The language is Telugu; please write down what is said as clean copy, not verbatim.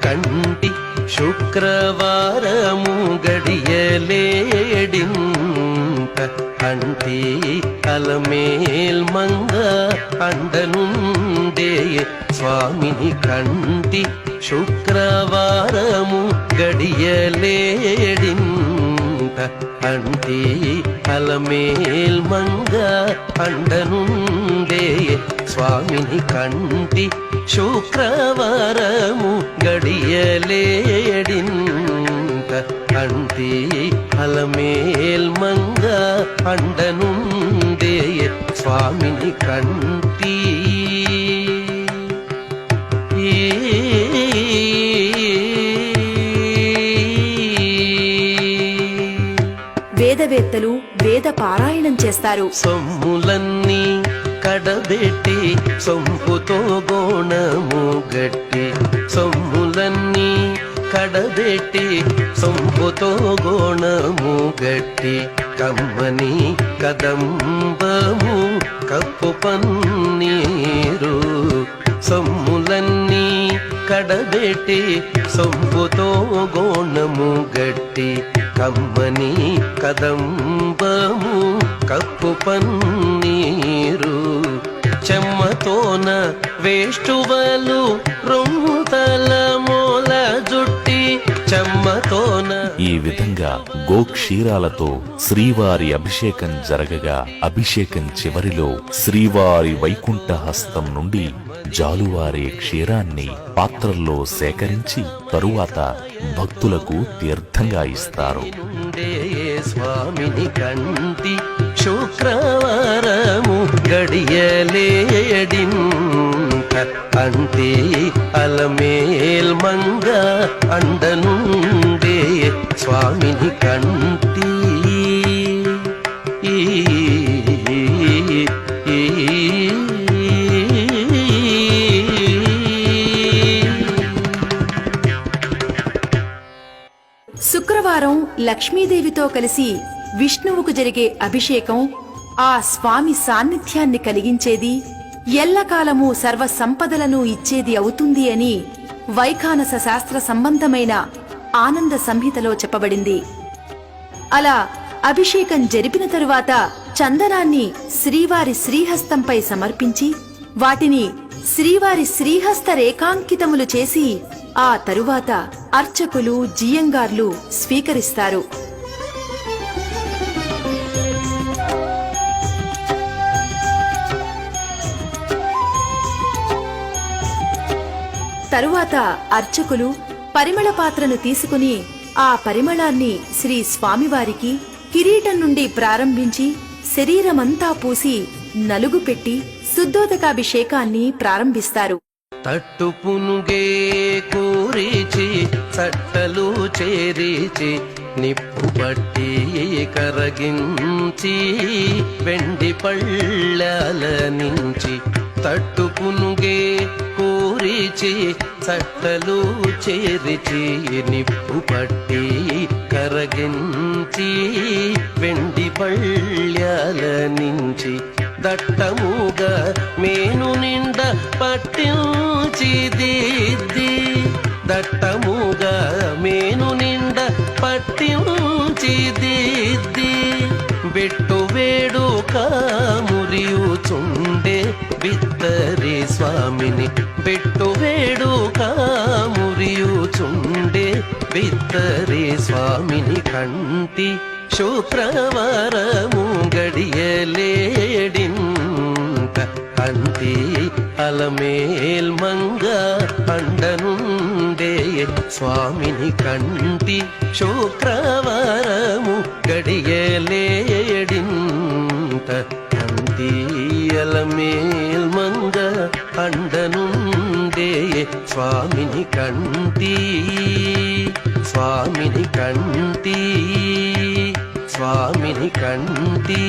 కంటి శుక్రవారము గడియలేడింత అంటి అలమేల్ మంగ అండనుండే స్వామిని కంటి శుక్రవారము గడియలేడింత అంటి అలమేల్ మంగ అండనుండే స్వామిని కంటి శుక్రవారము గడియలేడింత అంటి అలమేల్ మంగ అండనుండే స్వామిని కంటి. వేదవేత్తలు వేద పారాయణం చేస్తారు. సొమ్ములన్నీ కడబెట్టి సొంపుతో గోణము గట్టి, సొమ్ములన్నీ కడబెట్టి సొంపుతో గోణము గట్టి, కమ్మని కదంబము కప్పు పన్నీరు. సొమ్ములన్నీ కడబెట్టి సొంపుతో గోణము గట్టి, కమ్మని కదంబము కప్పు పన్నీరు. చెమ్మతోన వేష్టువలు రొమ్ముతల మూల జుట్టి, చెమ్మతోన. ఈ విధంగా గోక్షీరాలతో శ్రీవారి అభిషేకం జరగగా, అభిషేకం చివరిలో శ్రీవారి వైకుంఠ హస్తం నుండి జాలువారే క్షీరాన్ని పాత్రల్లో సేకరించి తరువాత భక్తులకు తీర్థంగా ఇస్తారు. స్వామిని కంటి శుక్రవారము గడియలేడింత అంటి అలమేల్ మంగ అండనుండే స్వామిని కంటి. శుక్రవారం లక్ష్మీదేవితో కలిసి విష్ణువుకు జరిగే అభిషేకం ఆ స్వామి సాన్నిధ్యాన్ని కలిగించేది, ఎల్లకాలము సర్వ సంపదలను ఇచ్చేది అవుతుంది అని వైఖానస శాస్త్ర సంబంధమైన ఆనంద సంహితలో చెప్పబడింది. అలా అభిషేకం జరిపిన తరువాత చందనాన్ని శ్రీవారి శ్రీహస్తంపై సమర్పించి వాటిని శ్రీవారి శ్రీహస్త రేఖాంకితములు చేసి ఆ తరువాత అర్చకులు జియంగార్లు స్వీకరిస్తారు. తరువాత అర్చకులు పరిమళ పాత్రను తీసుకుని ఆ పరిమళాన్ని శ్రీ స్వామివారికి కిరీటం నుండి ప్రారంభించి శరీరమంతా పూసి నలుగు పెట్టి శుద్ధోదకాభిషేకాన్ని ప్రారంభిస్తారు. తట్టు పునుగే కూరిచి చట్టలు చేరిచి నిప్పు పట్టి కరగించి వెండి పళ్ళాల నుంచి, తట్టు పునుగే కూరిచి చట్టలు చేరిచి నిప్పు పట్టి కరగించి వెండి పళ్ళాల నుంచి, దట్టముగా మేను నిండా పట్టించి దిద్ది, దట్టముగా మేను నిండా పట్టించి దిద్ది, బెట్టు వేడు కామురియుచుండే బిత్తరి స్వామిని, బెట్టు వేడు కామురియుచుండే బిత్తరి స్వామిని కంటి శుక్రవారము గడియలేడింత అంటి అలమేల్ మంగ అండనుండే స్వామిని కంటి శుక్రవారము గడియలేడింత అంటి అలమేల్ మంగ అండనుండే స్వామిని కంటి, స్వామిని కంటి, స్వామిని కంటి.